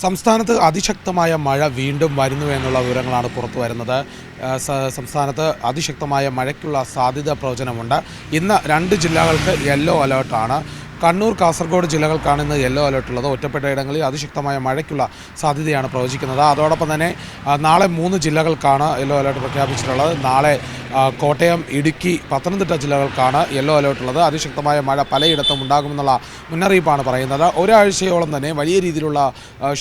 സംസ്ഥാനത്ത് അതിശക്തമായ മഴ വീണ്ടും വരുന്നു എന്നുള്ള വിവരങ്ങളാണ് പുറത്തു വരുന്നത്. സംസ്ഥാനത്ത് അതിശക്തമായ മഴയ്ക്കുള്ള സാധ്യത പ്രവചനമുണ്ട്. ഇന്ന് 2 ജില്ലകൾക്ക് യെല്ലോ അലേർട്ടാണ്. കണ്ണൂർ, കാസർഗോഡ് ജില്ലകൾക്കാണ് ഇന്ന് യെല്ലോ അലേർട്ടുള്ളത്. ഒറ്റപ്പെട്ട ഇടങ്ങളിൽ അതിശക്തമായ മഴയ്ക്കുള്ള സാധ്യതയാണ് പ്രവചിക്കുന്നത്. അതോടൊപ്പം തന്നെ നാളെ 3 ജില്ലകൾക്കാണ് യെല്ലോ അലേർട്ട് പ്രഖ്യാപിച്ചിട്ടുള്ളത്. നാളെ കോട്ടയം, ഇടുക്കി, പത്തനംതിട്ട ജില്ലകൾക്കാണ് യെല്ലോ അലേർട്ടുള്ളത്. അതിശക്തമായ മഴ പലയിടത്തും ഉണ്ടാകുമെന്നുള്ള മുന്നറിയിപ്പാണ് പറയുന്നത്. ഒരാഴ്ചയോളം തന്നെ വലിയ രീതിയിലുള്ള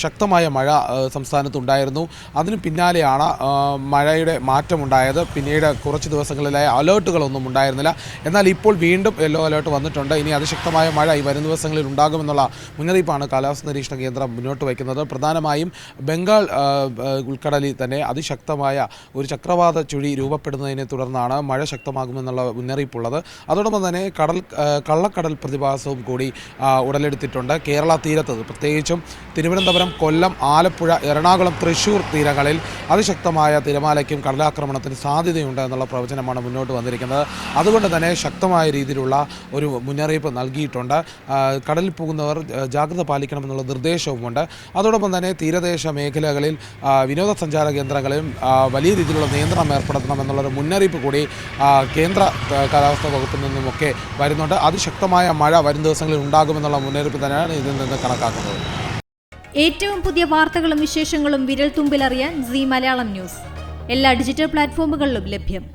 ശക്തമായ മഴ സംസ്ഥാനത്തുണ്ടായിരുന്നു. അതിന് പിന്നാലെയാണ് മഴയുടെ മാറ്റമുണ്ടായത്. പിന്നീട് കുറച്ച് ദിവസങ്ങളിലായി അലേർട്ടുകളൊന്നും ഉണ്ടായിരുന്നില്ല. എന്നാൽ ഇപ്പോൾ വീണ്ടും യെല്ലോ അലേർട്ട് വന്നിട്ടുണ്ട്. ഇനി അതിശക്തമായ മഴ ഈ വരും ദിവസങ്ങളിൽ ഉണ്ടാകുമെന്നുള്ള മുന്നറിയിപ്പാണ് കാലാവസ്ഥാ നിരീക്ഷണ കേന്ദ്രം മുന്നോട്ട് വയ്ക്കുന്നത്. പ്രധാനമായും ബംഗാൾ ഉൾക്കടലിൽ തന്നെ അതിശക്തമായ ഒരു ചക്രവാത ചുഴി രൂപപ്പെടുന്നതിനെ തുടർന്നാണ് മഴ ശക്തമാകുമെന്നുള്ള മുന്നറിയിപ്പുള്ളത്. അതോടൊപ്പം തന്നെ കള്ളക്കടൽ പ്രതിഭാസവും കൂടി ഉടലെടുത്തിട്ടുണ്ട്. കേരള തീരത്ത് പ്രത്യേകിച്ചും തിരുവനന്തപുരം, കൊല്ലം, ആലപ്പുഴ, എറണാകുളം, തൃശ്ശൂർ തീരങ്ങളിൽ അതിശക്തമായ തിരമാലയ്ക്കും കടലാക്രമണത്തിന് സാധ്യതയുണ്ട് എന്നുള്ള പ്രവചനമാണ് മുന്നോട്ട് വന്നിരിക്കുന്നത്. അതുകൊണ്ട് തന്നെ ശക്തമായ രീതിയിലുള്ള ഒരു മുന്നറിയിപ്പ് നൽകിയിട്ടുണ്ട്. കടലിൽ പോകുന്നവർ ജാഗ്രത പാലിക്കണമെന്നുള്ള നിർദ്ദേശവുമുണ്ട്. അതോടൊപ്പം തന്നെ തീരദേശ മേഖലകളിൽ വിനോദസഞ്ചാര കേന്ദ്രങ്ങളിലും വലിയ രീതിയിലുള്ള നിയന്ത്രണം ഏർപ്പെടുത്തണമെന്നുള്ളൊരു മുന്നറിയിപ്പ് കൂടി കേന്ദ്ര കാലാവസ്ഥാ വകുപ്പിൽ നിന്നുമൊക്കെ വരുന്നുണ്ട്. അതിശക്തമായ മഴ വരും ദിവസങ്ങളിൽ ഉണ്ടാകുമെന്നുള്ള മുന്നറിയിപ്പ് തന്നെയാണ് ഇതിൽ നിന്ന് കണക്കാക്കുന്നത്. ഏറ്റവും പുതിയ വാർത്തകളും വിശേഷങ്ങളും വിരൽ തുമ്പിലറിയാൻ സീ മലയാളം ന്യൂസ് എല്ലാ ഡിജിറ്റൽ പ്ലാറ്റ്ഫോമുകളിലും ലഭ്യം.